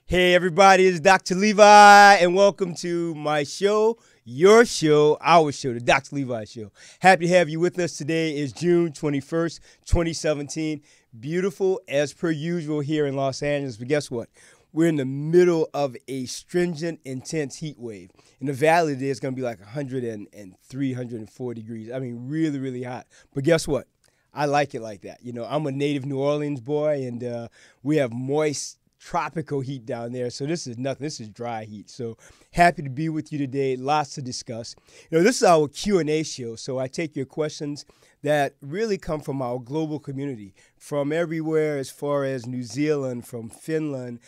Hey everybody, it's Dr. Levi, and welcome to my show, your show, our show, the Dr. Levi Show. Happy to have you with us. Today is June 21st, 2017. Beautiful as per usual here in Los Angeles, but guess what? We're in the middle of a stringent, intense heat wave. In the valley today, it's going to be like 103, 104 degrees. I mean, really, really hot. But guess what? I like it like that. You know, I'm a native New Orleans boy, and we have moist, tropical heat down there. So this is nothing. This is dry heat. So happy to be with you today. Lots to discuss. You know, this is our Q&A show. So I take your questions that really come from our global community, from everywhere as far as New Zealand, from Finland,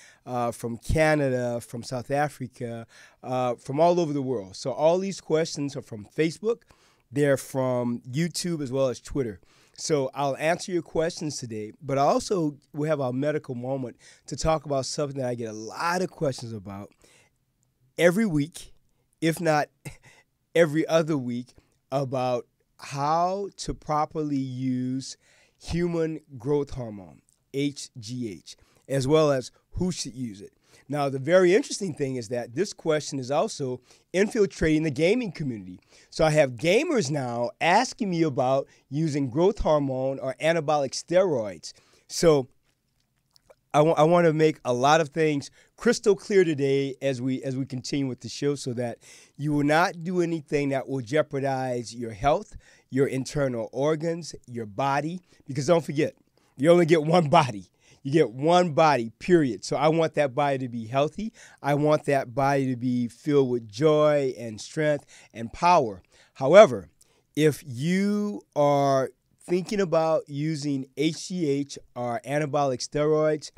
from Canada, from South Africa, from all over the world. So all these questions are from Facebook. They're from YouTube as well as Twitter. So I'll answer your questions today, but I also will have our medical moment to talk about something that I get a lot of questions about every week, if not every other week, about how to properly use human growth hormone, HGH, as well as who should use it. Now, the very interesting thing is that this question is also infiltrating the gaming community. So I have gamers now asking me about using growth hormone or anabolic steroids. So I want to make a lot of things crystal clear today as we continue with the show, so that you will not do anything that will jeopardize your health, your internal organs, your body, because don't forget, you only get one body. You get one body, period. So I want that body to be healthy. I want that body to be filled with joy and strength and power. However, if you are thinking about using HGH or anabolic steroids,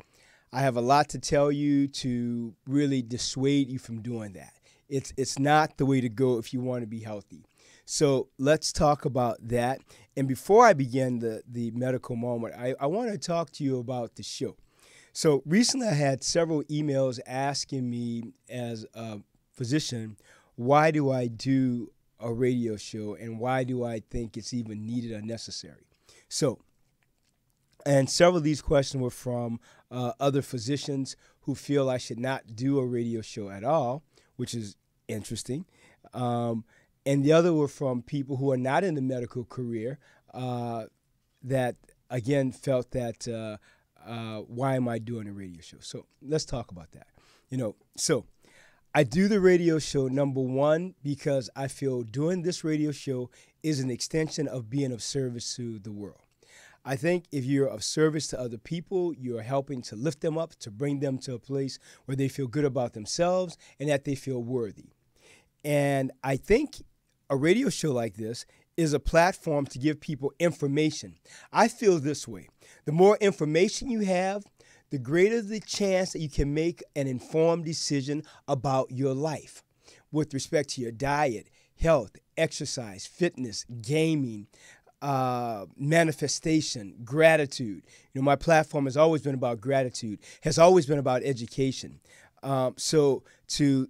I have a lot to tell you to really dissuade you from doing that. It's not the way to go if you want to be healthy. So let's talk about that. And before I begin the medical moment, I want to talk to you about the show. So recently I had several emails asking me as a physician, why do I do a radio show and why do I think it's even needed or necessary? So, and several of these questions were from other physicians who feel I should not do a radio show at all, which is interesting. And the other were from people who are not in the medical career that, again, felt that, why am I doing a radio show? So let's talk about that. So I do the radio show, number one, because I feel doing this radio show is an extension of being of service to the world. I think if you're of service to other people, you're helping to lift them up, to bring them to a place where they feel good about themselves and that they feel worthy. And I think a radio show like this is a platform to give people information. I feel this way. The more information you have, the greater the chance that you can make an informed decision about your life with respect to your diet, health, exercise, fitness, gaming, manifestation, gratitude. My platform has always been about gratitude, has always been about education. So to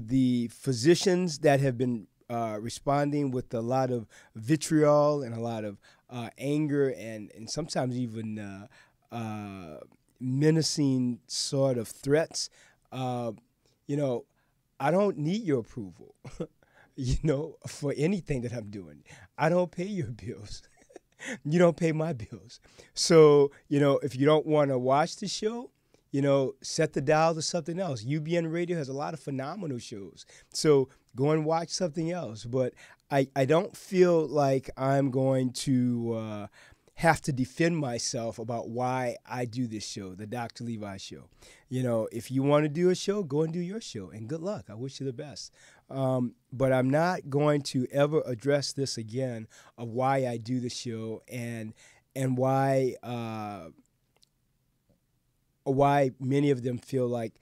the physicians that have been responding with a lot of vitriol and a lot of anger and sometimes even menacing sort of threats, I don't need your approval, for anything that I'm doing. I don't pay your bills. You don't pay my bills. So, if you don't want to watch the show, set the dial to something else. UBN Radio has a lot of phenomenal shows. So go and watch something else. But I don't feel like I'm going to have to defend myself about why I do this show, the Dr. Levi Show. If you want to do a show, go and do your show. And good luck. I wish you the best. But I'm not going to ever address this again of why I do the show and why many of them feel like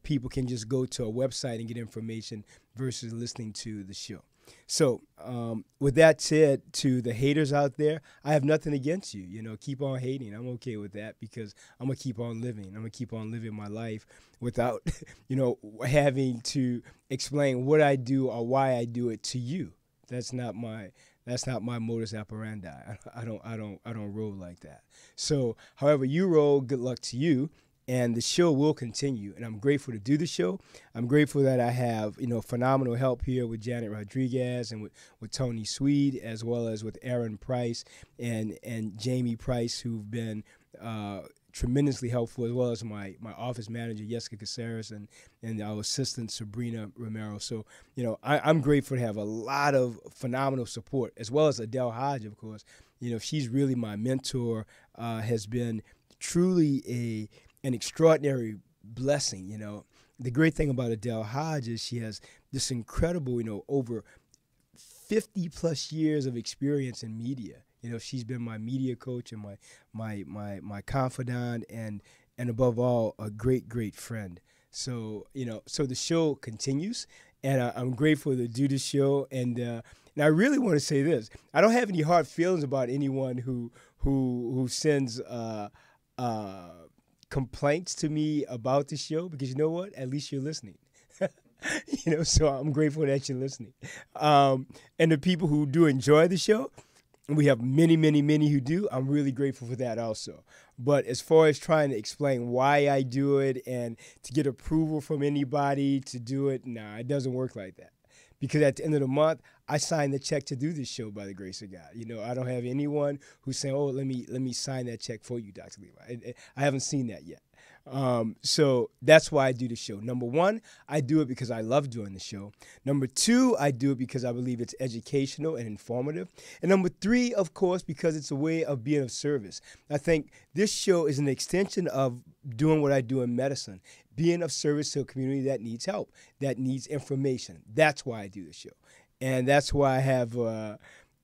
people can just go to a website and get information versus listening to the show. So with that said, to the haters out there, I have nothing against you. Keep on hating. I'm okay with that because I'm going to keep on living. I'm going to keep on living my life without, having to explain what I do or why I do it to you. That's not my modus operandi. I don't roll like that. So, however you roll, good luck to you. and the show will continue. And I'm grateful to do the show. I'm grateful that I have, phenomenal help here with Janet Rodriguez and with Tony Swede, as well as with Aaron Price and Jamie Price, who've been tremendously helpful, as well as my office manager, Jessica Caceres, and our assistant, Sabrina Romero. So, I'm grateful to have a lot of phenomenal support, as well as Adele Hodge, of course. She's really my mentor, has been truly an extraordinary blessing. The great thing about Adele Hodge is she has this incredible, over 50 plus years of experience in media. She's been my media coach and my confidant, and above all, a great friend. So so the show continues, and I'm grateful to do the show. And I really want to say this: I don't have any hard feelings about anyone who sends complaints to me about the show, because you know what? At least you're listening. So I'm grateful that you're listening. And the people who do enjoy the show, and we have many who do, I'm really grateful for that also. But as far as trying to explain why I do it and to get approval from anybody to do it, nah, it doesn't work like that. Because at the end of the month, I signed the check to do this show by the grace of God. I don't have anyone who's saying, "Oh, let me sign that check for you, Dr. Levi." I haven't seen that yet. So that's why I do the show. Number one, I do it because I love doing the show. Number two, I do it because I believe it's educational and informative. And number three, of course, because it's a way of being of service. I think this show is an extension of doing what I do in medicine, being of service to a community that needs help, that needs information. That's why I do the show. And that's why I have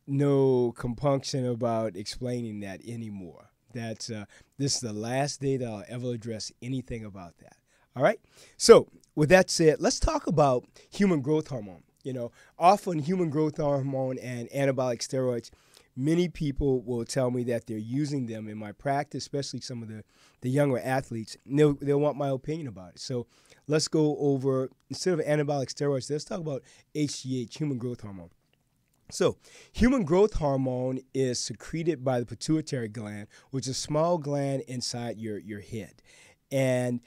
no compunction about explaining that anymore. That's this is the last day that I'll ever address anything about that. All right? So with that said, let's talk about human growth hormone. Often human growth hormone and anabolic steroids, many people will tell me that they're using them in my practice, especially some of the younger athletes. And they'll want my opinion about it. So let's go over, instead of anabolic steroids, let's talk about HGH, human growth hormone. So, human growth hormone is secreted by the pituitary gland, which is a small gland inside your head. And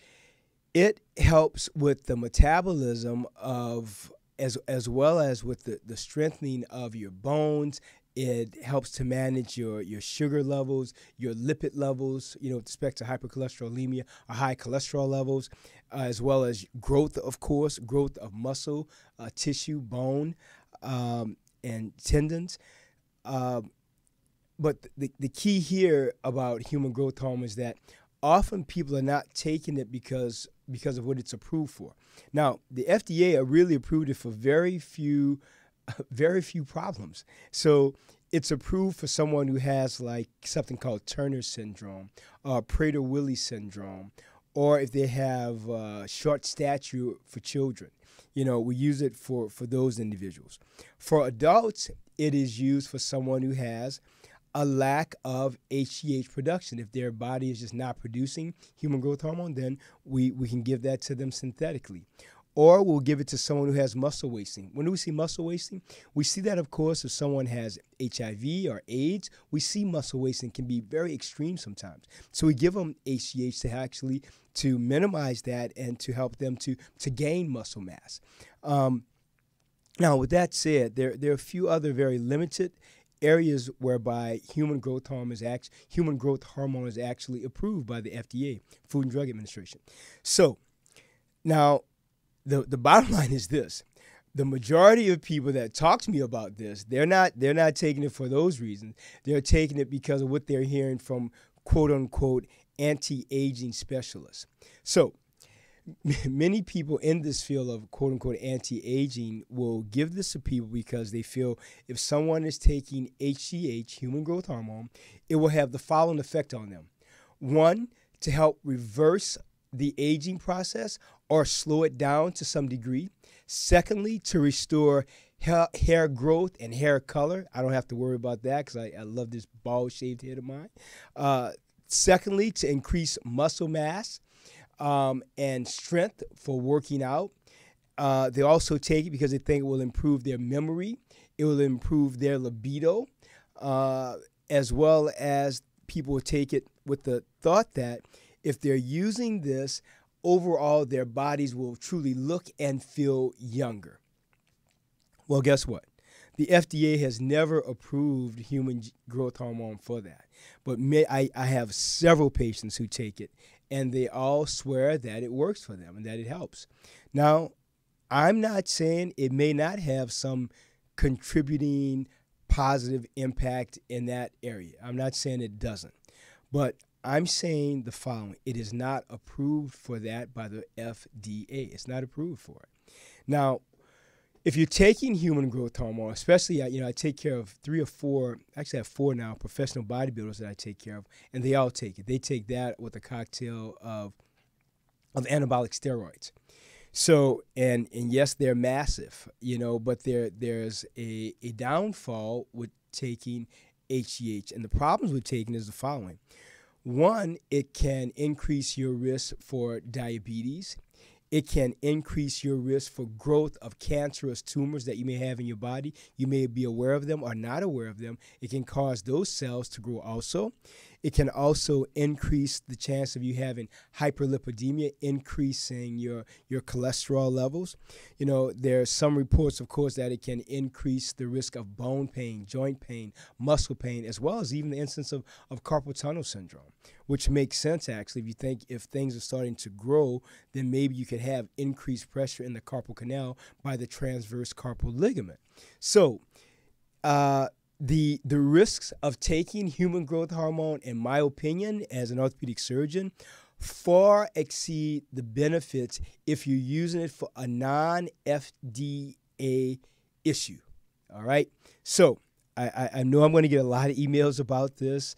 it helps with the metabolism of, as well as with the strengthening of your bones. It helps to manage your sugar levels, your lipid levels, with respect to hypercholesterolemia or high cholesterol levels, as well as growth, of course, growth of muscle, tissue, bone, and tendons. But the key here about human growth hormone is that often people are not taking it because of what it's approved for. Now, the FDA really approved it for very few problems. So it's approved for someone who has like something called Turner syndrome, Prader-Willi syndrome, or if they have short stature for children. We use it for those individuals. For adults, it is used for someone who has a lack of HGH production. If their body is just not producing human growth hormone, then we can give that to them synthetically. Or we'll give it to someone who has muscle wasting. When do we see muscle wasting? We see that, of course, if someone has HIV or AIDS, we see muscle wasting can be very extreme sometimes. So we give them HGH to minimize that and to help them to gain muscle mass. Now, with that said, there are a few other very limited areas whereby human growth hormone is actually approved by the FDA, Food and Drug Administration. So now, the bottom line is this: the majority of people that talk to me about this, they're not taking it for those reasons. They're taking it because of what they're hearing from quote unquote anti-aging specialists. So many people in this field of quote unquote anti-aging will give this to people because they feel if someone is taking HGH, human growth hormone, it will have the following effect on them. One, to help reverse the aging process or slow it down to some degree. Secondly, to restore hair growth and hair color. I don't have to worry about that because I love this bald shaved head of mine. Secondly, to increase muscle mass and strength for working out. They also take it because they think it will improve their memory. It will improve their libido, as well as people will take it with the thought that if they're using this, overall their bodies will truly look and feel younger. Well, guess what? The FDA has never approved human growth hormone for that. But I have several patients who take it, and they all swear that it works for them and that it helps. Now, I'm not saying it may not have some contributing positive impact in that area. I'm not saying it doesn't. But I'm saying the following. It is not approved for that by the FDA. It's not approved for it. Now, if you're taking human growth hormone, especially, I take care of 3 or 4, actually I have 4 now, professional bodybuilders that I take care of, and they all take it. They take that with a cocktail of anabolic steroids. So, and yes, they're massive, but there's a downfall with taking HGH. And the problems with taking is the following. One, it can increase your risk for diabetes. It can increase your risk for growth of cancerous tumors that you may have in your body. You may be aware of them or not aware of them. It can cause those cells to grow also. It can also increase the chance of you having hyperlipidemia, increasing your cholesterol levels. There are some reports, of course, that it can increase the risk of bone pain, joint pain, muscle pain, as well as even the instance of carpal tunnel syndrome, which makes sense, actually. If you think if things are starting to grow, then maybe you could have increased pressure in the carpal canal by the transverse carpal ligament. So, the risks of taking human growth hormone, in my opinion, as an orthopedic surgeon, far exceed the benefits if you're using it for a non-FDA issue. All right? So I know I'm going to get a lot of emails about this,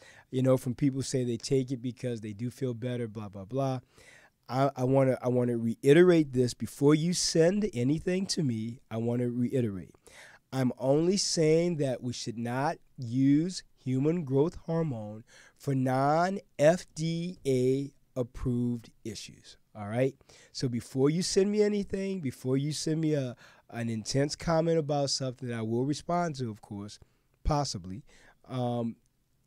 from people who say they take it because they do feel better, blah, blah, blah. I want to reiterate this before you send anything to me. I want to reiterate. I'm only saying that we should not use human growth hormone for non-FDA approved issues. All right? So before you send me anything, before you send me an intense comment about something that I will respond to, of course, possibly,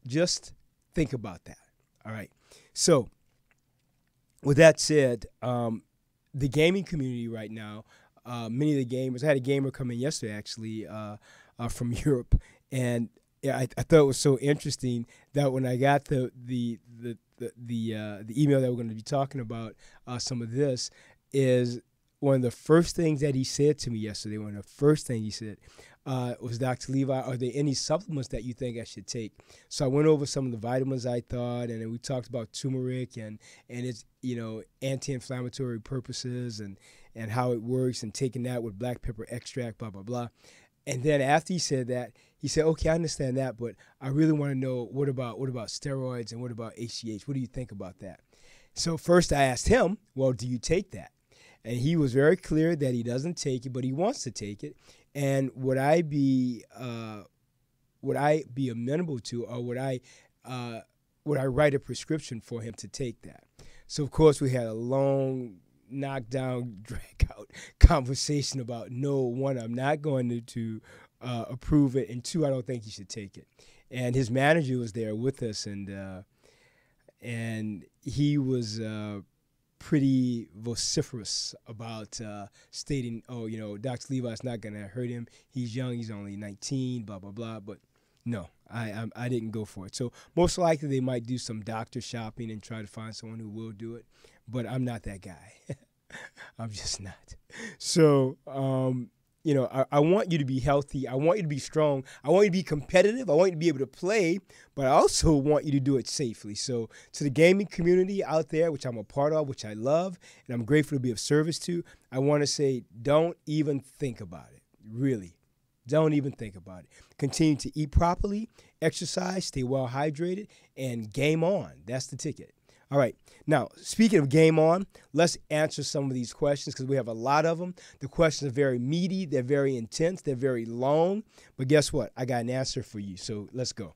just think about that. All right? So with that said, the gaming community right now, many of the gamers, I had a gamer come in yesterday, actually, from Europe, and I thought it was so interesting that when I got the email that we're going to be talking about some of this, is one of the first things that he said to me yesterday, one of the first things he said was, Dr. Levi, are there any supplements that you think I should take? So I went over some of the vitamins I thought, and then we talked about turmeric and its, anti-inflammatory purposes and how it works, and taking that with black pepper extract, blah, blah, blah. And then after he said that, he said, okay, I understand that, but I really want to know, what about steroids and what about HGH? What do you think about that? So first I asked him, well, do you take that? And he was very clear that he doesn't take it, but he wants to take it. And would I be amenable to, or would I write a prescription for him to take that? So of course we had a long, knockdown, drag out conversation about, no, one, I'm not going to approve it, and 2, I don't think he should take it. And his manager was there with us, and he was pretty vociferous about stating, Dr. Levi's not going to hurt him. He's young. He's only 19, blah, blah, blah. But no, I didn't go for it. So most likely they might do some doctor shopping and try to find someone who will do it. But I'm not that guy. I'm just not. So, I want you to be healthy. I want you to be strong. I want you to be competitive. I want you to be able to play, but I also want you to do it safely. So to the gaming community out there, which I'm a part of, which I love, and I'm grateful to be of service to, I want to say, don't even think about it. Really. Don't even think about it. Continue to eat properly, exercise, stay well hydrated, and game on. That's the ticket. All right. Now, speaking of game on, let's answer some of these questions because we have a lot of them. The questions are very meaty. They're very intense. They're very long. But guess what? I got an answer for you. So let's go.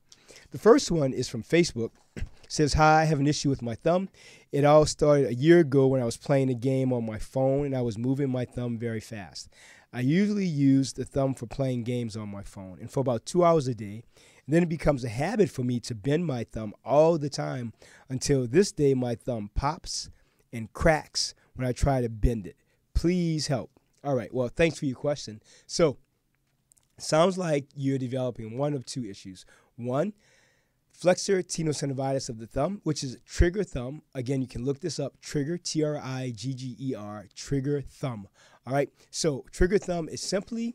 The first one is from Facebook. It says, hi, I have an issue with my thumb. It all started a year ago when I was playing a game on my phone and I was moving my thumb very fast. I usually use the thumb for playing games on my phone and for about 2 hours a day. And then it becomes a habit for me to bend my thumb all the time until this day my thumb pops and cracks when I try to bend it. Please help. All right, well, thanks for your question. So, sounds like you're developing one of two issues. One, flexor tenosynovitis of the thumb, which is trigger thumb. Again, you can look this up, trigger, Trigger, trigger thumb. All right, so trigger thumb is simply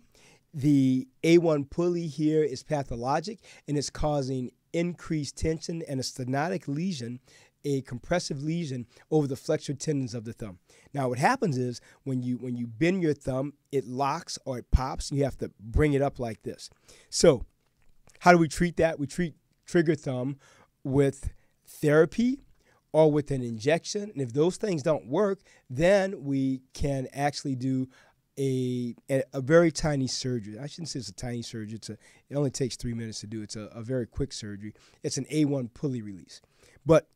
the A1 pulley here is pathologic and it's causing increased tension and a stenotic lesion, a compressive lesion over the flexor tendons of the thumb. Now, what happens is when you bend your thumb, it locks or it pops, and you have to bring it up like this. So how do we treat that? We treat trigger thumb with therapy or with an injection. And if those things don't work, then we can actually do a very tiny surgery. I shouldn't say it's a tiny surgery. It only takes 3 minutes to do. It's a very quick surgery. It's an A1 pulley release. But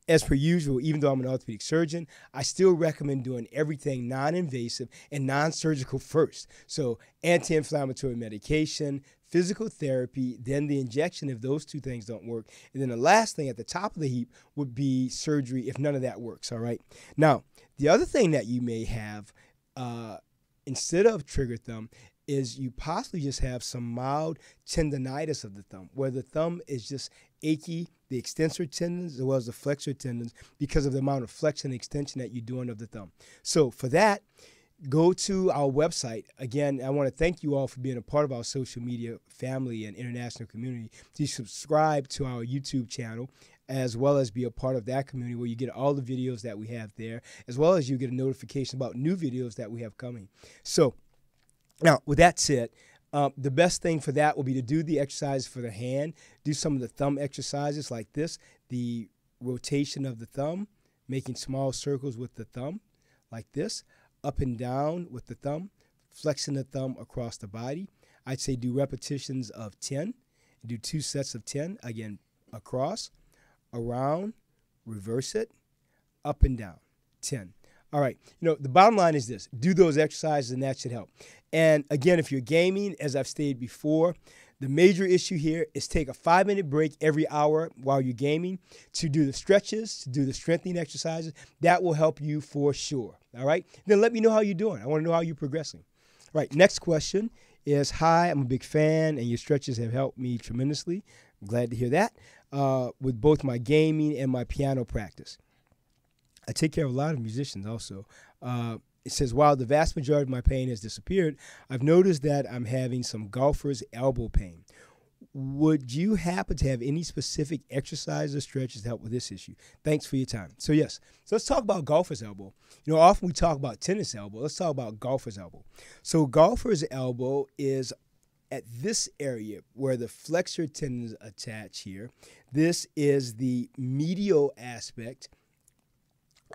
as per usual, even though I'm an orthopedic surgeon, I still recommend doing everything non-invasive and non-surgical first. So anti-inflammatory medication, physical therapy, then the injection if those two things don't work. And then the last thing at the top of the heap would be surgery if none of that works, all right? Now, the other thing that you may have instead of trigger thumb is you possibly just have some mild tendonitis of the thumb, where the thumb is just achy, the extensor tendons as well as the flexor tendons, because of the amount of flexion and extension that you're doing of the thumb. So for that, go to our website. Again, I want to thank you all for being a part of our social media family and international community. Please subscribe to our YouTube channel, as well as be a part of that community where you get all the videos that we have there, as well as you get a notification about new videos that we have coming. So now, with that said, the best thing for that will be to do the exercise for the hand, do some of the thumb exercises like this, the rotation of the thumb, making small circles with the thumb like this, up and down with the thumb, flexing the thumb across the body. I'd say do repetitions of 10, do 2 sets of 10, again, across, around, reverse it, up and down, 10. All right, the bottom line is this. Do those exercises and that should help. And again, if you're gaming, as I've stated before, the major issue here is take a 5-minute break every hour while you're gaming to do the stretches, to do the strengthening exercises. That will help you for sure, all right? Then let me know how you're doing. I want to know how you're progressing. All right, next question is, hi, I'm a big fan, and your stretches have helped me tremendously. I'm glad to hear that, with both my gaming and my piano practice. I take care of a lot of musicians also. It says, while the vast majority of my pain has disappeared, I've noticed that I'm having some golfer's elbow pain. Would you happen to have any specific exercises or stretches to help with this issue? Thanks for your time. So yes, so let's talk about golfer's elbow. Often we talk about tennis elbow. Let's talk about golfer's elbow. So golfer's elbow is at this area where the flexor tendons attach here. This is the medial aspect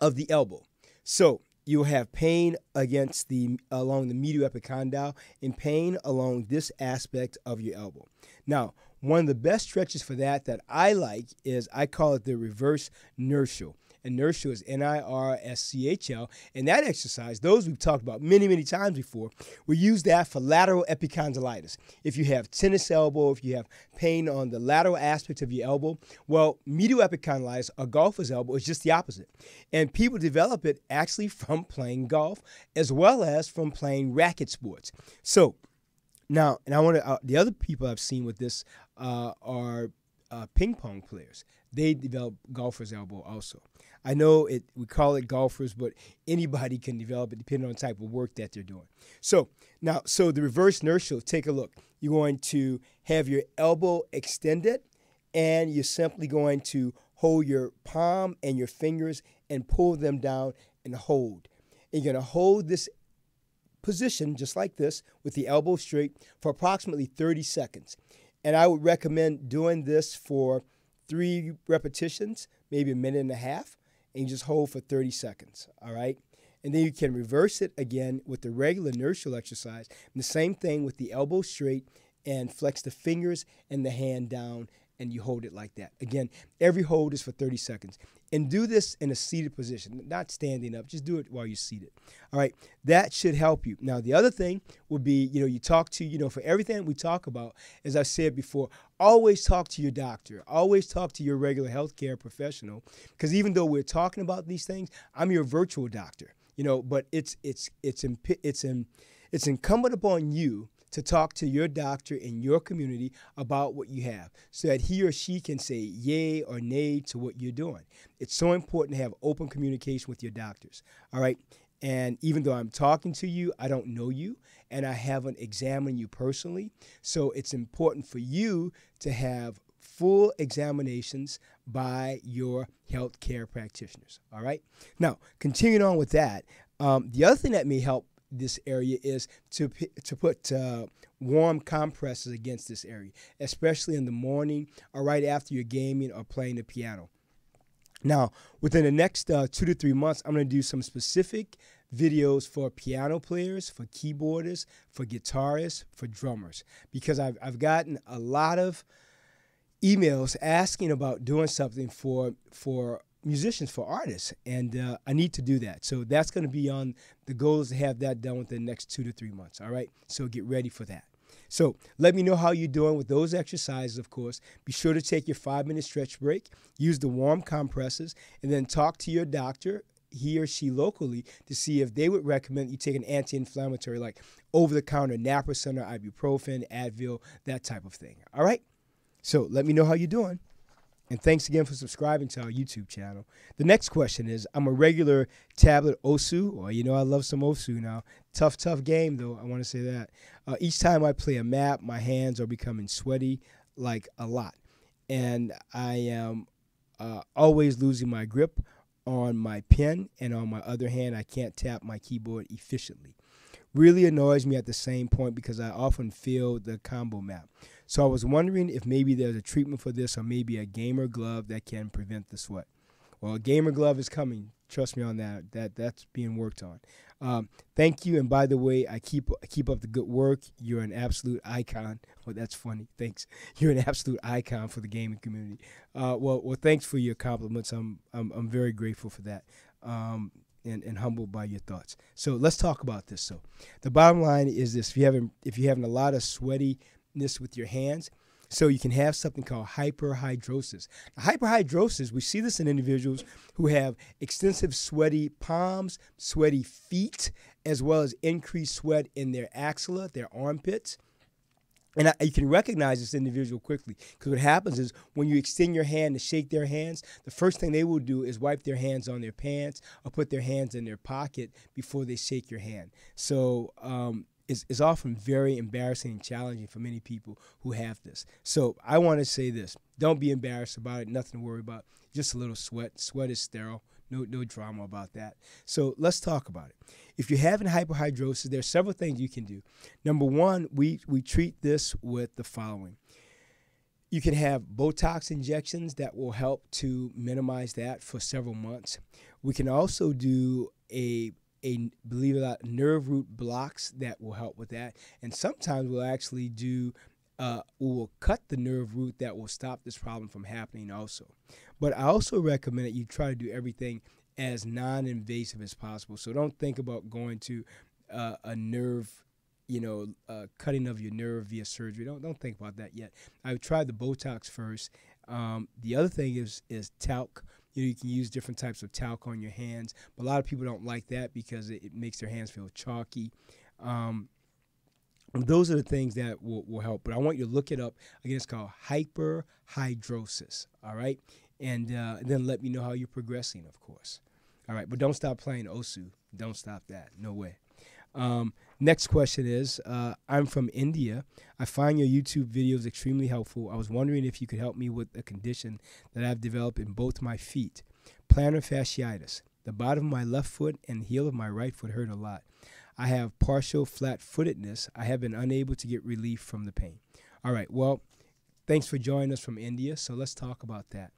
of the elbow. So you'll have pain along the medial epicondyle and pain along this aspect of your elbow. Now, one of the best stretches for that I like is, I call it the reverse inertial. Inertial is N-I-R-S-C-H-L. And that exercise, those we've talked about many, many times before, we use that for lateral epicondylitis. If you have tennis elbow, if you have pain on the lateral aspect of your elbow, well, medial epicondylitis, or golfer's elbow, is just the opposite. And people develop it actually from playing golf as well as from playing racket sports. So now, and I want to, the other people I've seen with this are ping pong players. They develop golfer's elbow also. I know we call it golfers, but anybody can develop it depending on the type of work that they're doing. So now, the reverse inertial, take a look. You're going to have your elbow extended, and you're simply going to hold your palm and your fingers and pull them down and hold. And you're going to hold this position just like this with the elbow straight for approximately 30 seconds. And I would recommend doing this for 3 repetitions, maybe a minute and a half, and you just hold for 30 seconds, all right? And then you can reverse it again with the regular inertial exercise. And the same thing with the elbow straight, and flex the fingers and the hand down and you hold it like that. Again, every hold is for 30 seconds. And do this in a seated position, not standing up. Just do it while you're seated. All right, that should help you. Now, the other thing would be, you talk to, for everything we talk about, as I said before, always talk to your doctor. Always talk to your regular healthcare professional, because even though we're talking about these things, I'm your virtual doctor. But it's incumbent upon you to talk to your doctor in your community about what you have, so that he or she can say yay or nay to what you're doing. It's so important to have open communication with your doctors, all right? And even though I'm talking to you, I don't know you, and I haven't examined you personally, so it's important for you to have full examinations by your healthcare practitioners, all right? Now, continuing on with that, the other thing that may help this area is to put warm compresses against this area, especially in the morning or right after you're gaming or playing the piano. Now, within the next 2 to 3 months, I'm going to do some specific videos for piano players, for keyboardists, for guitarists, for drummers, because I've gotten a lot of emails asking about doing something for musicians, for artists, and I need to do that. So that's going to be on the goal, is to have that done within the next 2 to 3 months, all right? So get ready for that. So let me know how you're doing with those exercises, of course. Be sure to take your 5-minute stretch break, use the warm compresses, and then talk to your doctor, he or she locally, to see if they would recommend you take an anti-inflammatory like over-the-counter naproxen or ibuprofen, Advil, that type of thing, all right? So let me know how you're doing. And thanks again for subscribing to our YouTube channel. The next question is, I'm a regular tablet OSU, or I love some OSU now. Tough game, though, I want to say that. Each time I play a map, my hands are becoming sweaty, like a lot. And I am always losing my grip on my pen, and on my other hand, I can't tap my keyboard efficiently. Really annoys me at the same point, because I often fail the combo map. So I was wondering if maybe there's a treatment for this, or maybe a gamer glove that can prevent the sweat. Well, a gamer glove is coming. Trust me on that. That's being worked on. Thank you. And by the way, I keep up the good work. You're an absolute icon. Oh, that's funny. Thanks. You're an absolute icon for the gaming community. Well, thanks for your compliments. I'm very grateful for that. And humbled by your thoughts. So let's talk about this. So the bottom line is this: if you're having a lot of sweatiness with your hands, so you can have something called hyperhidrosis. Now, hyperhidrosis, we see this in individuals who have extensive sweaty palms, sweaty feet, as well as increased sweat in their axilla, their armpits. And you can recognize this individual quickly, because what happens is when you extend your hand to shake their hands, the first thing they will do is wipe their hands on their pants or put their hands in their pocket before they shake your hand. So it's often very embarrassing and challenging for many people who have this. So I want to say this: don't be embarrassed about it. Nothing to worry about. Just a little sweat. Sweat is sterile. No drama about that. So let's talk about it. If you're having hyperhidrosis, there are several things you can do. Number one, we treat this with the following. You can have Botox injections that will help to minimize that for several months. We can also do believe it or not, nerve root blocks that will help with that. And sometimes we'll actually do we will cut the nerve root that will stop this problem from happening also. But I also recommend that you try to do everything as non-invasive as possible. So don't think about going to a nerve, cutting of your nerve via surgery. Don't think about that yet. I've tried the Botox first. The other thing is talc. You can use different types of talc on your hands, but a lot of people don't like that because it makes their hands feel chalky. Those are the things that will help. But I want you to look it up. Again, it's called hyperhidrosis, all right? And then let me know how you're progressing, of course. All right, but don't stop playing OSU. Don't stop that. No way. Next question is, I'm from India. I find your YouTube videos extremely helpful. I was wondering if you could help me with a condition that I've developed in both my feet, plantar fasciitis. The bottom of my left foot and heel of my right foot hurt a lot. I have partial flat-footedness. I have been unable to get relief from the pain. All right, well, thanks for joining us from India. So let's talk about that.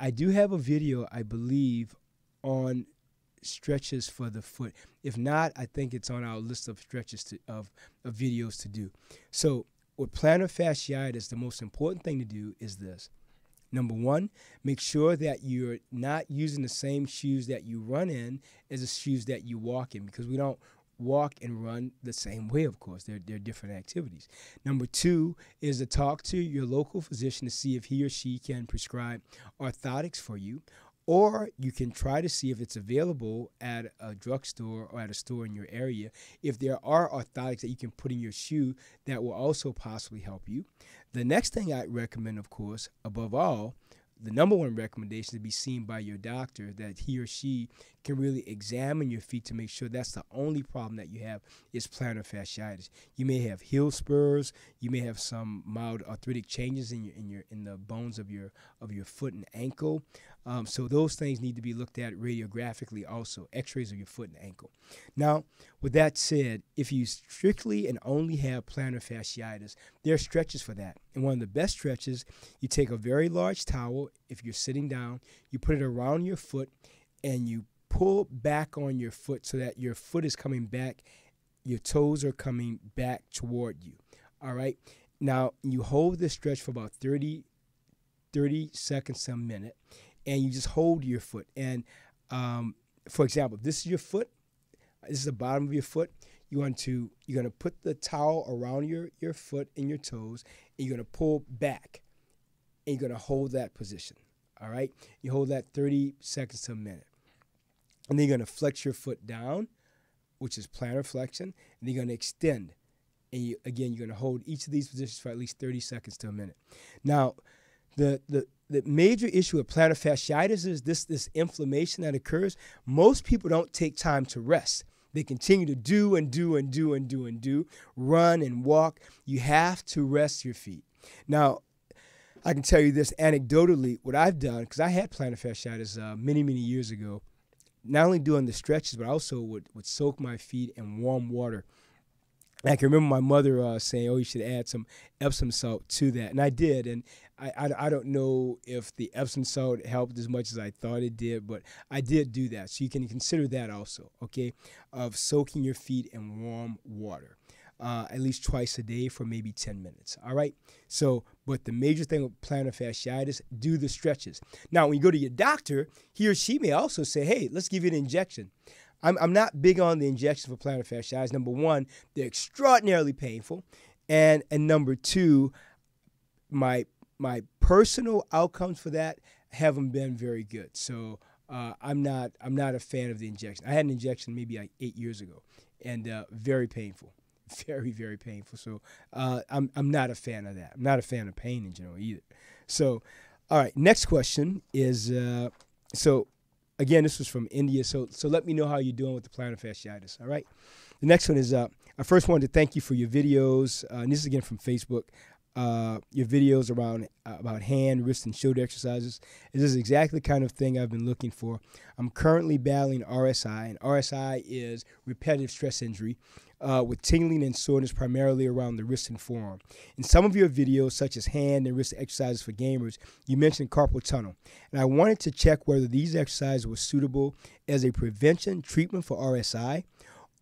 I do have a video, I believe, on stretches for the foot. If not, I think it's on our list of stretches of videos to do. So with plantar fasciitis, the most important thing to do is this. Number one, make sure that you're not using the same shoes that you run in as the shoes that you walk in, because we don't walk and run the same way, of course. They're different activities. Number two is to talk to your local physician to see if he or she can prescribe orthotics for you, or you can try to see if it's available at a drugstore or at a store in your area. If there are orthotics that you can put in your shoe, that will also possibly help you. The next thing I'd recommend, of course, above all, the number one recommendation is to be seen by your doctor, that he or she can really examine your feet to make sure that's the only problem that you have is plantar fasciitis. You may have heel spurs, you may have some mild arthritic changes in the bones of your foot and ankle. So those things need to be looked at radiographically also, x-rays of your foot and ankle. Now, with that said, if you strictly and only have plantar fasciitis, there are stretches for that. And one of the best stretches, you take a very large towel, if you're sitting down, you put it around your foot, and you pull back on your foot so that your foot is coming back, your toes are coming back toward you. All right? Now, you hold this stretch for about 30 seconds to a minute, and you just hold your foot. And for example, if this is your foot, this is the bottom of your foot, you're going to put the towel around your foot and your toes, and you're going to pull back, and you're going to hold that position. All right? You hold that 30 seconds to a minute. And then you're going to flex your foot down, which is plantar flexion, and then you're going to extend. And you're going to hold each of these positions for at least 30 seconds to a minute. Now, the major issue with plantar fasciitis is this inflammation that occurs. Most people don't take time to rest. They continue to do, run and walk. You have to rest your feet. Now, I can tell you this anecdotally, what I've done, because I had plantar fasciitis many, many years ago, not only doing the stretches, but I also would soak my feet in warm water. And I can remember my mother saying, "Oh, you should add some Epsom salt to that," and I did. And I don't know if the Epsom salt helped as much as I thought it did, but I did do that. So you can consider that also, okay, of soaking your feet in warm water. At least twice a day for maybe 10 minutes, all right? So, but the major thing with plantar fasciitis, do the stretches. Now, when you go to your doctor, he or she may also say, hey, let's give you an injection. I'm not big on the injections for plantar fasciitis. Number one, they're extraordinarily painful. And number two, my personal outcomes for that haven't been very good. So I'm not a fan of the injection. I had an injection maybe like 8 years ago, and very painful. Very, very painful. So I'm not a fan of that. I'm not a fan of pain in general either. So, all right, next question is, so again, this was from India. So let me know how you're doing with the plantar fasciitis, all right? The next one is, I first wanted to thank you for your videos. And this is again from Facebook. Your videos around about hand, wrist, and shoulder exercises. This is exactly the kind of thing I've been looking for. I'm currently battling RSI, and RSI is repetitive stress injury, with tingling and soreness primarily around the wrist and forearm. In some of your videos, such as hand and wrist exercises for gamers, you mentioned carpal tunnel, and I wanted to check whether these exercises were suitable as a prevention treatment for RSI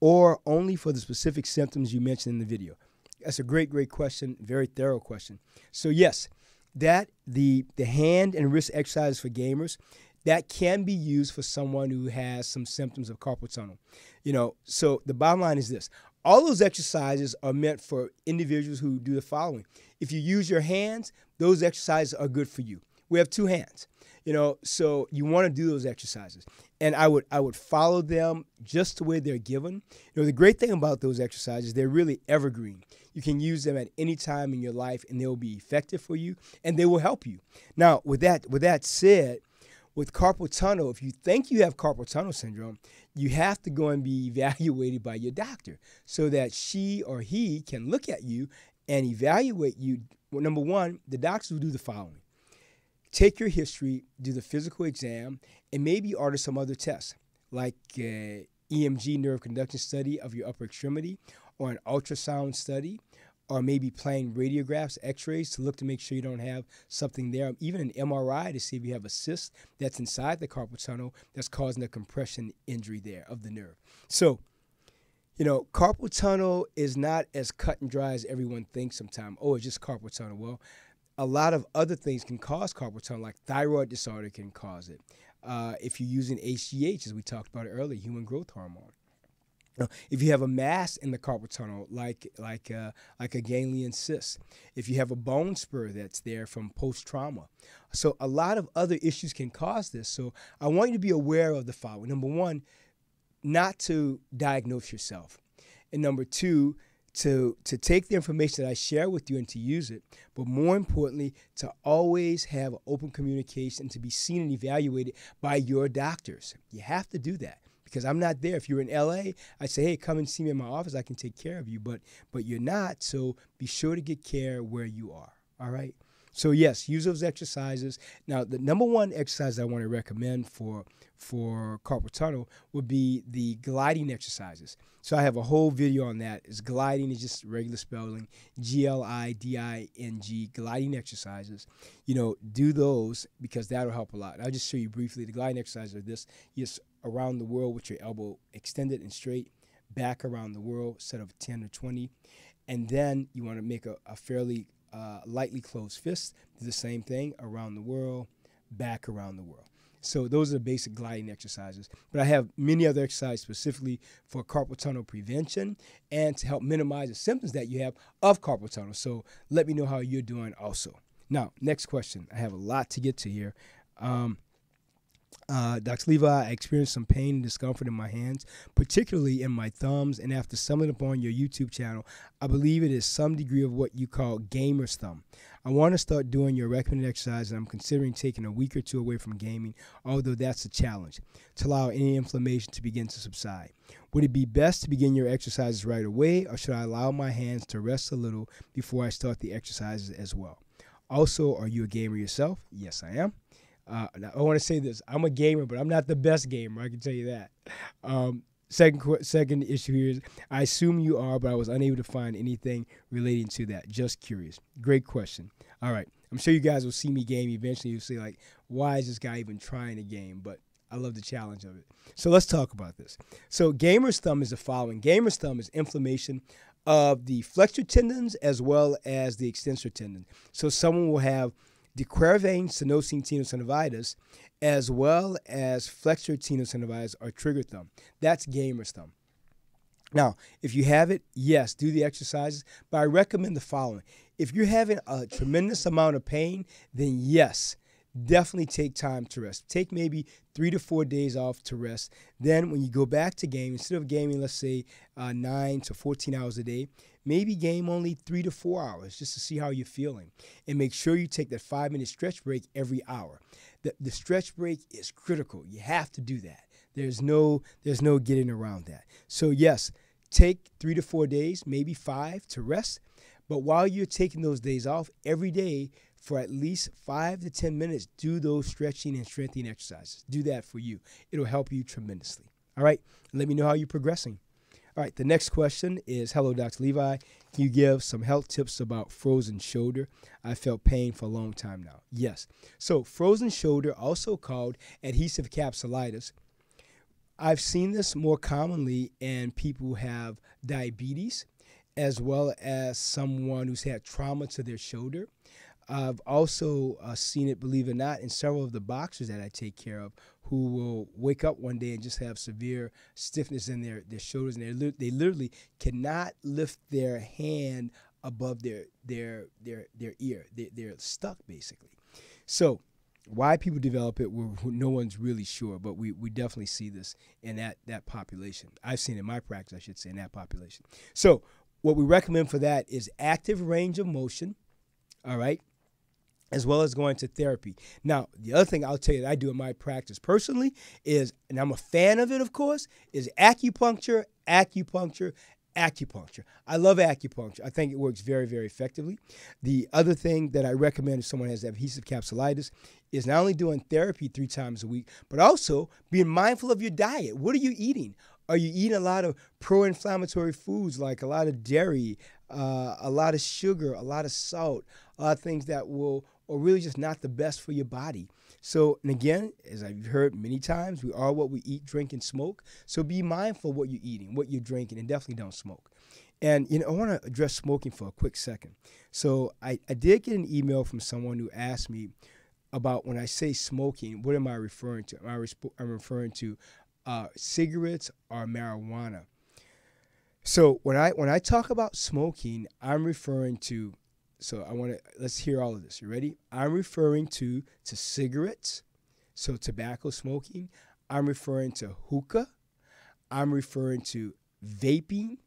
or only for the specific symptoms you mentioned in the video. That's a great, great question, very thorough question. So yes, that the hand and wrist exercises for gamers, that can be used for someone who has some symptoms of carpal tunnel. You know, so the bottom line is this. All those exercises are meant for individuals who do the following. If you use your hands, those exercises are good for you. We have two hands, you know, so you want to do those exercises. And I would follow them just the way they're given. You know, the great thing about those exercises, they're really evergreen. You can use them at any time in your life, and they'll be effective for you, and they will help you. Now, with that said, with carpal tunnel, if you think you have carpal tunnel syndrome, you have to go and be evaluated by your doctor so that she or he can look at you and evaluate you. Well, number one, the doctors will do the following. Take your history, do the physical exam, and maybe order some other tests like EMG nerve conduction study of your upper extremity, or an ultrasound study, or maybe plain radiographs, x-rays to look to make sure you don't have something there, even an MRI to see if you have a cyst that's inside the carpal tunnel that's causing a compression injury there of the nerve. So Carpal tunnel is not as cut and dry as everyone thinks sometimes. Oh, it's just carpal tunnel. Well, a lot of other things can cause carpal tunnel, like thyroid disorder can cause it. If you're using HGH, as we talked about earlier, human growth hormone. If you have a mass in the carpal tunnel, like a ganglion cyst, if you have a bone spur that's there from post-trauma. So a lot of other issues can cause this. So I want you to be aware of the following. Number one, not to diagnose yourself. And number two, to take the information that I share with you and to use it, but more importantly, to always have open communication, to be seen and evaluated by your doctors. You have to do that because I'm not there. If you're in LA, I say, hey, come and see me in my office. I can take care of you, but you're not, so be sure to get care where you are, all right? So yes, use those exercises. Now, the number one exercise I want to recommend for carpal tunnel would be the gliding exercises. So I have a whole video on that. Gliding is just regular spelling, Gliding, gliding exercises. Do those because that'll help a lot. I'll just show you briefly. The gliding exercises are this: just around the world with your elbow extended and straight, back around the world, set of 10 or 20. And then you want to make a fairly lightly closed fist. Do the same thing around the world, back around the world. So those are the basic gliding exercises. But I have many other exercises specifically for carpal tunnel prevention and to help minimize the symptoms that you have of carpal tunnel. So let me know how you're doing also. Now, next question. I have a lot to get to here. Dr. Levi, I experienced some pain and discomfort in my hands, particularly in my thumbs, and after stumbling upon your YouTube channel, I believe it is some degree of what you call gamer's thumb. I want to start doing your recommended exercise, and I'm considering taking a week or two away from gaming, although that's a challenge, to allow any inflammation to begin to subside. Would it be best to begin your exercises right away, or should I allow my hands to rest a little before I start the exercises as well? Also, are you a gamer yourself? Yes, I am. Now I want to say this. I'm a gamer, but I'm not the best gamer. I can tell you that. Second issue here is I assume you are, but I was unable to find anything relating to that. Just curious. Great question. All right. I'm sure you guys will see me game eventually. You'll say, like, why is this guy even trying a game? But I love the challenge of it. So let's talk about this. So gamer's thumb is the following. Gamer's thumb is inflammation of the flexor tendons as well as the extensor tendon. So someone will have decurvane synosine tenosynovitis, as well as flexor tenosynovitis or trigger thumb. That's gamer's thumb. Now, if you have it, yes, do the exercises, but I recommend the following. If you're having a tremendous amount of pain, then yes, definitely take time to rest. Take maybe 3 to 4 days off to rest. Then when you go back to game, instead of gaming, let's say 9 to 14 hours a day, maybe game only 3 to 4 hours just to see how you're feeling. And make sure you take that 5-minute stretch break every hour. The stretch break is critical. You have to do that. There's no getting around that. So yes, take 3 to 4 days, maybe 5 to rest. But while you're taking those days off, every day for at least 5 to 10 minutes, do those stretching and strengthening exercises. Do that for you. It'll help you tremendously. All right? Let me know how you're progressing. All right, the next question is, hello, Dr. Levi. Can you give some health tips about frozen shoulder? I felt pain for a long time now. Yes. So frozen shoulder, also called adhesive capsulitis. I've seen this more commonly in people who have diabetes, as well as someone who's had trauma to their shoulder. I've also seen it, believe it or not, in several of the boxers that I take care of who will wake up one day and just have severe stiffness in their shoulders, and they literally cannot lift their hand above their ear. They're stuck, basically. So why people develop it, no one's really sure, but we definitely see this in that population. I've seen it in my practice, I should say, in that population. So what we recommend for that is active range of motion, all right, as well as going to therapy. Now, the other thing I'll tell you that I do in my practice personally is, and I'm a fan of it, of course, is acupuncture. I love acupuncture. I think it works very, very effectively. The other thing that I recommend if someone has adhesive capsulitis is not only doing therapy 3 times a week, but also being mindful of your diet. What are you eating? Are you eating a lot of pro-inflammatory foods like a lot of dairy, a lot of sugar, a lot of salt, a lot of things that will or really just not the best for your body. So, and again, as I've heard many times, we are what we eat, drink, and smoke. So be mindful of what you're eating, what you're drinking, and definitely don't smoke. And, I want to address smoking for a quick second. So I did get an email from someone who asked me about when I say smoking, what am I referring to? I'm referring to cigarettes or marijuana. So when I talk about smoking, I'm referring to, let's hear all of this. You ready? I'm referring to cigarettes, so tobacco smoking. I'm referring to hookah. I'm referring to vaping.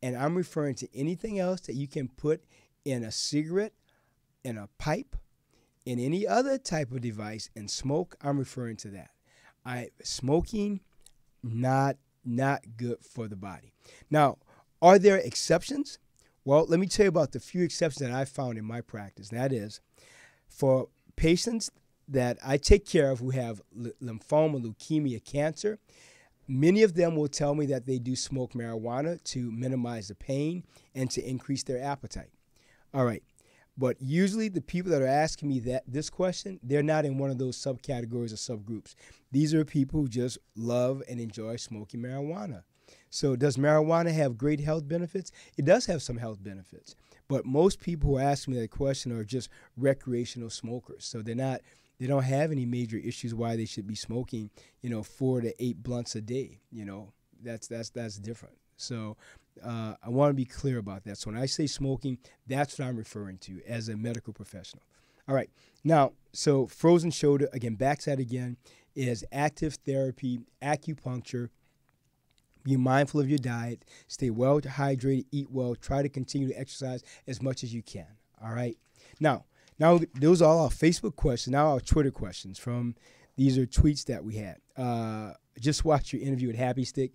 And I'm referring to anything else that you can put in a cigarette, in a pipe, in any other type of device and smoke. I'm referring to that. Smoking, not good for the body. Now, are there exceptions? Well, let me tell you about the few exceptions that I found in my practice. That is, for patients that I take care of who have lymphoma, leukemia, cancer, many of them will tell me that they do smoke marijuana to minimize the pain and to increase their appetite. All right. But usually the people that are asking me this question, they're not in one of those subcategories or subgroups. These are people who just love and enjoy smoking marijuana. So does marijuana have great health benefits? It does have some health benefits. But most people who ask me that question are just recreational smokers. So they don't have any major issues why they should be smoking, 4 to 8 blunts a day. That's different. So I want to be clear about that. So when I say smoking, that's what I'm referring to as a medical professional. All right. Now, so frozen shoulder, again, back to that again, is active therapy, acupuncture. Be mindful of your diet. Stay well hydrated, eat well. Try to continue to exercise as much as you can. All right. Now, those are all our Facebook questions. Now our Twitter questions these are tweets that we had. Just watched your interview with Happy Stick.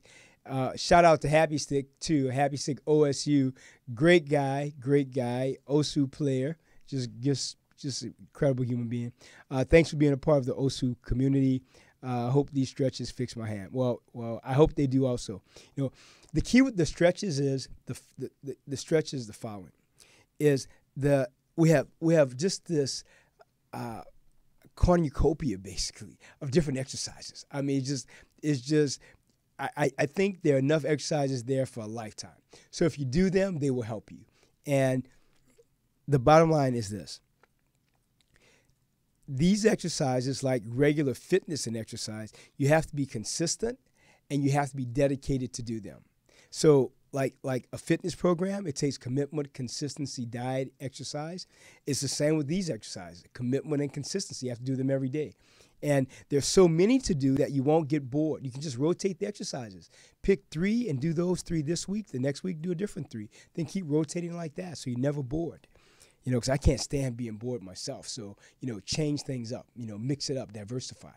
Shout out to Happy Stick too. Happy Stick OSU, great guy, OSU player, just incredible human being. Thanks for being a part of the OSU community. Hope these stretches fix my hand. Well, I hope they do also. The key with the stretches is the stretch is the following: we have just this cornucopia basically of different exercises. I mean, it's just. I think there are enough exercises there for a lifetime. So if you do them, they will help you. And the bottom line is this. These exercises, like regular fitness and exercise, you have to be consistent and you have to be dedicated to do them. So like a fitness program, it takes commitment, consistency, diet, exercise. It's the same with these exercises. Commitment and consistency. You have to do them every day. And there's so many to do that you won't get bored. You can just rotate the exercises. Pick 3 and do those 3 this week. The next week, do a different 3. Then keep rotating like that so you're never bored. Because I can't stand being bored myself. So, change things up, mix it up, diversify.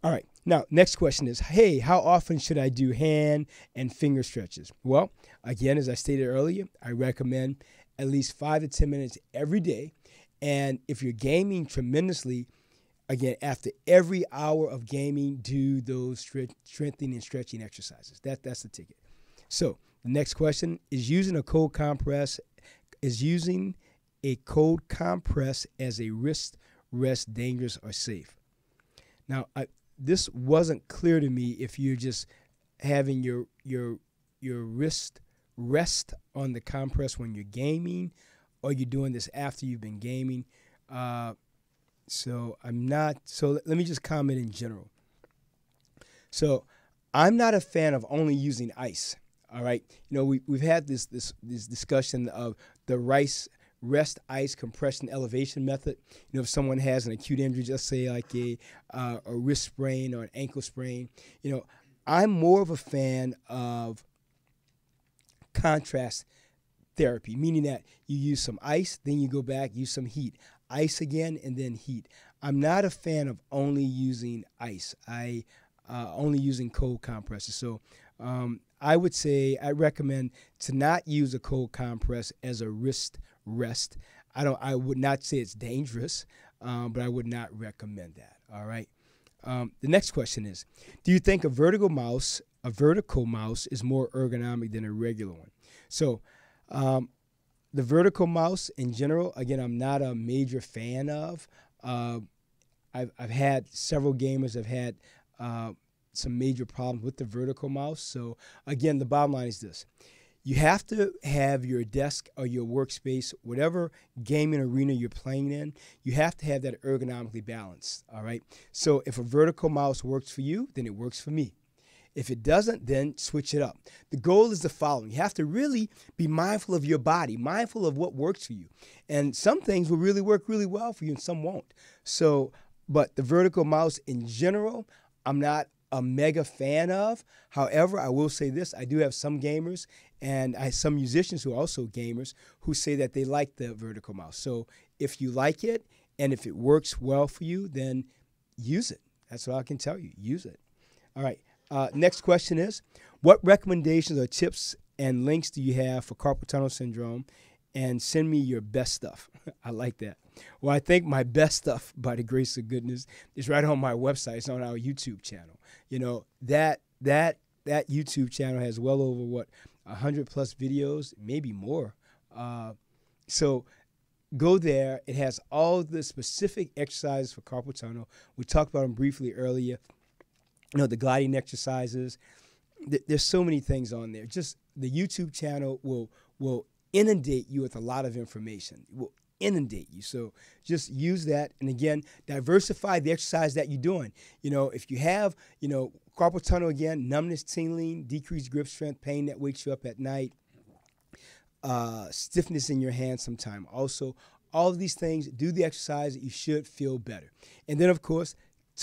All right. Now, next question is, hey, how often should I do hand and finger stretches? Well, again, as I stated earlier, I recommend at least 5 to 10 minutes every day. And if you're gaming tremendously, again, after every hour of gaming, do those strengthening and stretching exercises. That's the ticket. So the next question is using a cold compress as a wrist rest dangerous or safe? Now, this wasn't clear to me if you're just having your wrist rest on the compress when you're gaming, or you're doing this after you've been gaming. So let me just comment in general. So I'm not a fan of only using ice. All right. We've had this discussion of the rest ice compression elevation method. If someone has an acute injury, just say like a wrist sprain or an ankle sprain, I'm more of a fan of contrast therapy, meaning that you use some ice, then you go back, use some heat. Ice again, and then heat. I'm not a fan of only using ice. I only using cold compresses. So I would say I recommend to not use a cold compress as a wrist rest. I would not say it's dangerous, but I would not recommend that. All right. The next question is, do you think a vertical mouse is more ergonomic than a regular one? So the vertical mouse in general, again, I'm not a major fan of. I've had several gamers have had some major problems with the vertical mouse. So again, the bottom line is this. You have to have your desk or your workspace, whatever gaming arena you're playing in, you have to have that ergonomically balanced, all right? So if a vertical mouse works for you, then it works for me. If it doesn't, then switch it up. The goal is the following. You have to really be mindful of your body, mindful of what works for you. And some things will really work really well for you and some won't. So, but the vertical mouse in general, I'm not a mega fan of. However, I will say this, I do have some gamers and some musicians who are also gamers who say that they like the vertical mouse. So if you like it and if it works well for you, then use it. That's what I can tell you. Use it. All right. Next question is, what recommendations or tips and links do you have for carpal tunnel syndrome? And send me your best stuff. I like that. Well, I think my best stuff, by the grace of goodness, is right on my website. It's on our YouTube channel. You know, that YouTube channel has well over, 100 plus videos, maybe more. So go there. It has all the specific exercises for carpal tunnel. We talked about them briefly earlier. You know, the gliding exercises. There's so many things on there. Just the YouTube channel will inundate you with a lot of information. It will inundate you. So just use that. And again, diversify the exercise that you're doing. You know, if you have, carpal tunnel, again, numbness, tingling, decreased grip strength, pain that wakes you up at night, stiffness in your hands sometime. Also, all of these things, do the exercise, you should feel better. And then, of course,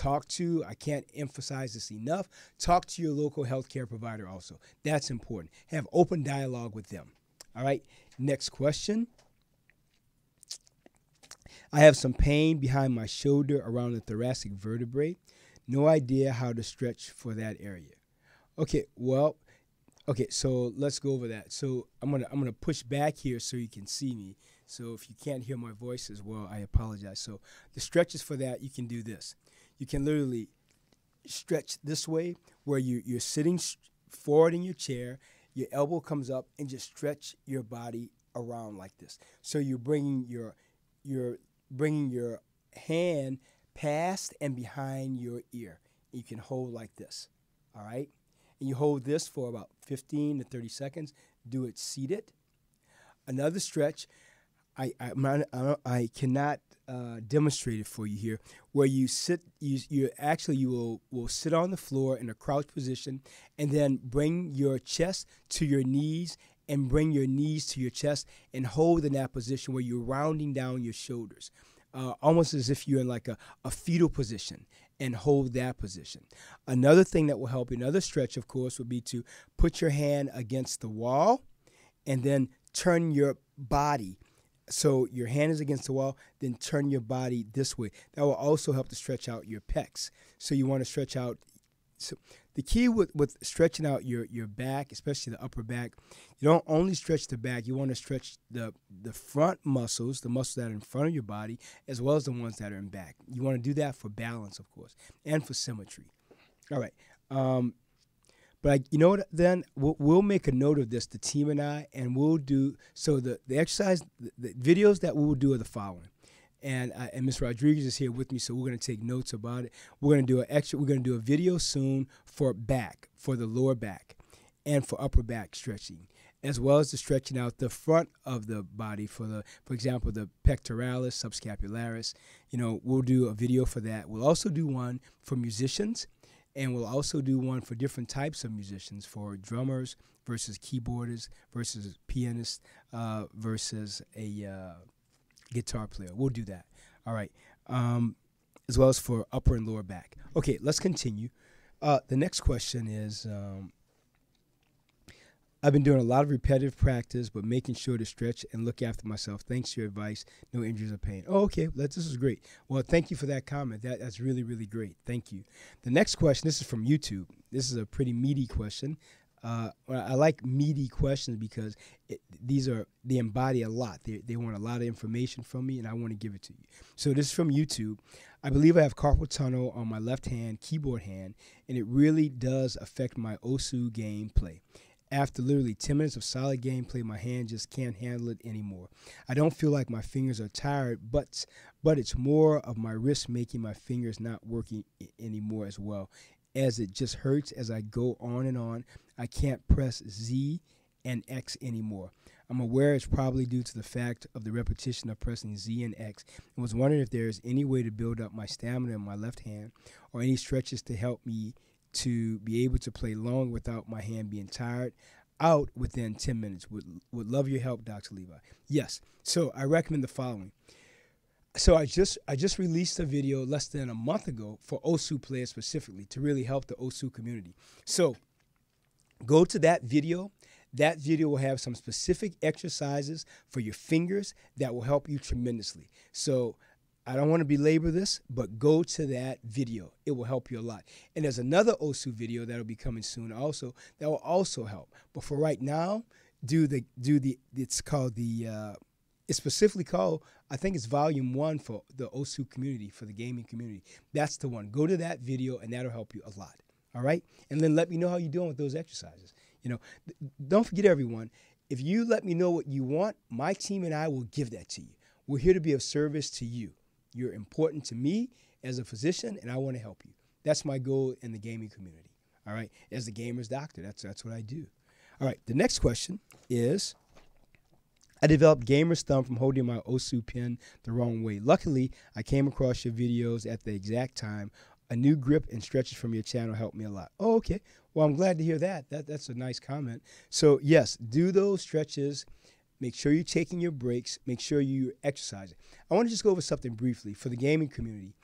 I can't emphasize this enough, talk to your local healthcare provider also. That's important. Have open dialogue with them. All right, next question. I have some pain behind my shoulder around the thoracic vertebrae. No idea how to stretch for that area. Okay, so let's go over that. So I'm gonna push back here so you can see me. So if you can't hear my voice as well, I apologize. So the stretches for that, you can do this. You can literally stretch this way where you're sitting forward in your chair, your elbow comes up, and just stretch your body around like this. So you're bringing your hand past and behind your ear. You can hold like this, all right? And you hold this for about 15 to 30 seconds. Do it seated. Another stretch, I cannot demonstrate it for you here, where you sit, you will sit on the floor in a crouch position and then bring your chest to your knees and bring your knees to your chest and hold in that position where you're rounding down your shoulders, almost as if you're in like a fetal position, and hold that position. Another thing that will help you, another stretch, of course, would be to put your hand against the wall and then turn your body. So your hand is against the wall, then turn your body this way. That will also help to stretch out your pecs. So you want to stretch out. So the key with stretching out your back, especially the upper back, you don't only stretch the back. You want to stretch the front muscles, the muscles that are in front of your body, as well as the ones that are in back. You want to do that for balance, of course, and for symmetry. All right. But you know what? Then we'll make a note of this, the team and I, and we'll do so. The exercise, the videos that we will do are the following, and Ms. Rodriguez is here with me, so we're going to take notes about it. We're going to do a video soon for back, for the lower back, and for upper back stretching, as well as the stretching out the front of the body for example, the pectoralis, subscapularis. We'll do a video for that. We'll also do one for musicians. And we'll also do one for different types of musicians, for drummers versus keyboarders versus pianists versus a guitar player. We'll do that. All right. As well as for upper and lower back. Okay, let's continue. The next question is, I've been doing a lot of repetitive practice, but making sure to stretch and look after myself. Thanks for your advice. No injuries or pain. Oh, okay. This is great. Well, thank you for that comment. That's really, really great. Thank you. The next question, this is from YouTube. This is a pretty meaty question. I like meaty questions because they embody a lot. They want a lot of information from me, and I want to give it to you. So this is from YouTube. I believe I have carpal tunnel on my left hand, keyboard hand, and it really does affect my OSU gameplay. After literally 10 minutes of solid gameplay, my hand just can't handle it anymore. I don't feel like my fingers are tired, but it's more of my wrist making my fingers not working anymore as well, as it just hurts as I go on and on. I can't press Z and X anymore. I'm aware it's probably due to the fact of the repetition of pressing Z and X, and was wondering if there is any way to build up my stamina in my left hand, or any stretches to help me to be able to play long without my hand being tired out within 10 minutes. Would love your help, Dr. Levi. Yes. So I recommend the following. So I just released a video less than a month ago for OSU players specifically to really help the OSU community. So go to that video. That video will have some specific exercises for your fingers that will help you tremendously. So I don't want to belabor this, but go to that video. It will help you a lot. And there's another OSU video that will be coming soon also that will also help. But for right now, it's specifically called, I think it's volume 1 for the OSU community, for the gaming community. That's the one. Go to that video and that'll help you a lot. All right? And then let me know how you're doing with those exercises. You know, don't forget, everyone, if you let me know what you want, my team and I will give that to you. We're here to be of service to you. You're important to me as a physician, and I want to help you. That's my goal in the gaming community, all right? As the gamer's doctor, that's what I do. All right, the next question is, I developed gamer's thumb from holding my OSU pen the wrong way. Luckily, I came across your videos at the exact time. A new grip and stretches from your channel helped me a lot. Oh, okay. Well, I'm glad to hear that. That's a nice comment. So, yes, do those stretches. Make sure you're taking your breaks. Make sure you're exercising. I want to just go over something briefly for the gaming community.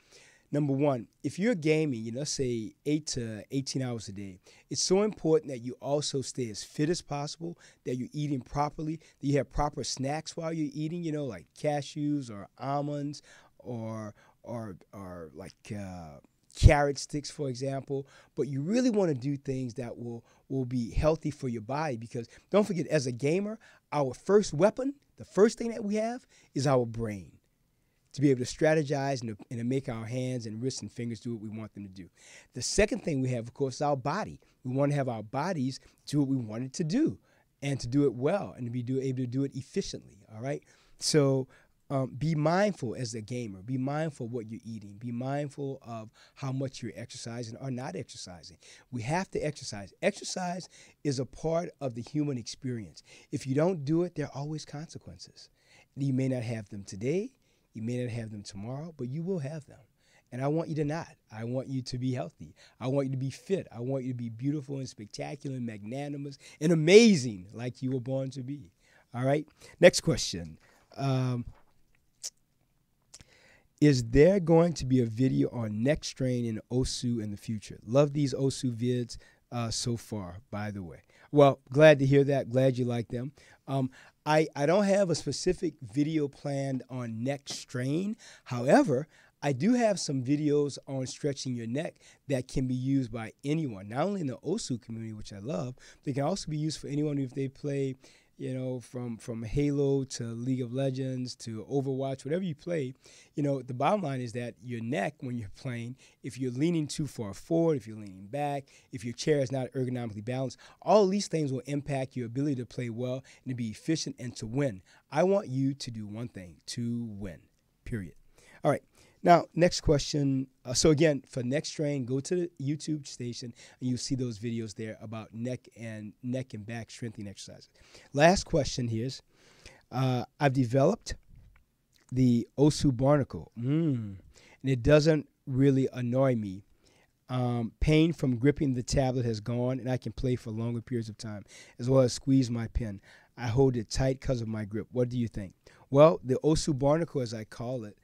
Number one, if you're gaming, let's say 8 to 18 hours a day, it's so important that you also stay as fit as possible, that you're eating properly, that you have proper snacks while you're eating, like cashews or almonds or like carrot sticks, for example. But you really want to do things that will be healthy for your body, because don't forget, as a gamer, our first weapon, the first thing that we have is our brain, to be able to strategize and to make our hands and wrists and fingers do what we want them to do. The second thing we have, of course, is our body. We want to have our bodies do what we want it to do, and to do it well, and to be able to do it efficiently, all right? So be mindful as a gamer. Be mindful of what you're eating. Be mindful of how much you're exercising or not exercising. We have to exercise. Exercise is a part of the human experience. If you don't do it, there are always consequences. You may not have them today. You may not have them tomorrow, but you will have them. And I want you to not. I want you to be healthy. I want you to be fit. I want you to be beautiful and spectacular and magnanimous and amazing like you were born to be. All right? Next question. Is there going to be a video on neck strain in OSU in the future? Love these OSU vids so far, by the way. Well, glad to hear that. Glad you like them. I don't have a specific video planned on neck strain. However, I do have some videos on stretching your neck that can be used by anyone, not only in the OSU community, which I love, they can also be used for anyone if they play, from Halo to League of Legends to Overwatch, whatever you play. The bottom line is that your neck, when you're playing, if you're leaning too far forward, if you're leaning back, if your chair is not ergonomically balanced, all these things will impact your ability to play well and to be efficient and to win. I want you to do one thing: to win, period. All right. Now, next question. So again, for neck strain, go to the YouTube station and you'll see those videos there about neck and back strengthening exercises. Last question here is, I've developed the OSU barnacle, and it doesn't really annoy me. Pain from gripping the tablet has gone, and I can play for longer periods of time, as well as squeeze my pen. I hold it tight because of my grip. What do you think? Well, the OSU barnacle, as I call it,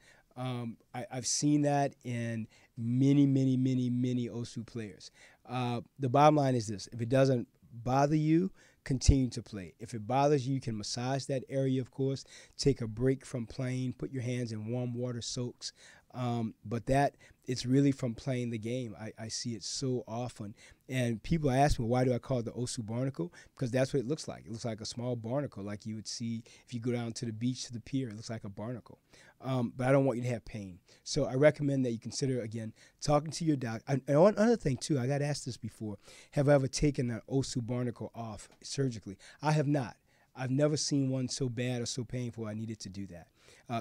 I've seen that in many OSU players. The bottom line is this: if it doesn't bother you, continue to play. If it bothers you, you can massage that area, of course. Take a break from playing. Put your hands in warm water soaks. But that it's really from playing the game. I see it so often. And people ask me, why do I call it the Osu barnacle? Because that's what it looks like. It looks like a small barnacle, like you would see if you go down to the beach, to the pier. It looks like a barnacle. But I don't want you to have pain. So I recommend that you consider, again, talking to your doctor. And one other thing, too, I got asked this before. Have I ever taken an Osu barnacle off surgically? I have not. I've never seen one so bad or so painful I needed to do that.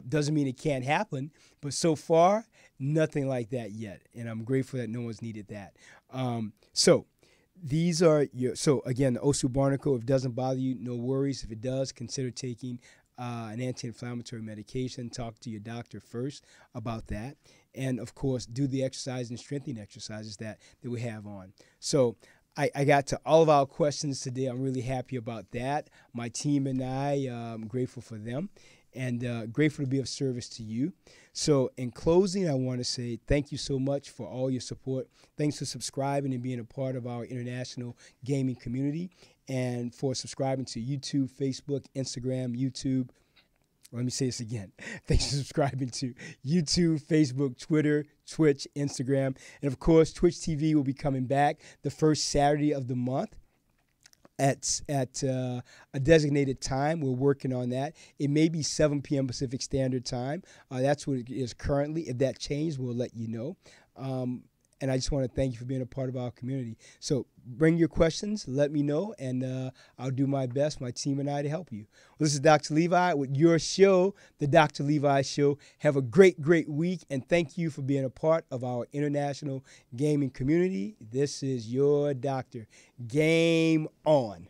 Doesn't mean it can't happen, but so far, nothing like that yet. And I'm grateful that no one's needed that. So these are so again, the Osu barnacle, if it doesn't bother you, no worries. If it does, consider taking an anti-inflammatory medication. Talk to your doctor first about that. And of course, do the exercise and strengthening exercises that we have on. So I got to all of our questions today. I'm really happy about that. My team and I'm grateful for them and grateful to be of service to you. So in closing, I want to say thank you so much for all your support. Thanks for subscribing and being a part of our international gaming community and for subscribing to YouTube, Facebook, Instagram, YouTube. Let me say this again. Thanks for subscribing to YouTube, Facebook, Twitter, Twitch, Instagram. And, of course, Twitch TV will be coming back the first Saturday of the month at a designated time. We're working on that. It may be 7 p.m. Pacific Standard Time. That's what it is currently. If that changes, we'll let you know. And I just want to thank you for being a part of our community. So bring your questions, let me know, and I'll do my best, my team and I, to help you. Well, this is Dr. Levi with your show, The Dr. Levi Show. Have a great, great week, and thank you for being a part of our international gaming community. This is your doctor. Game on.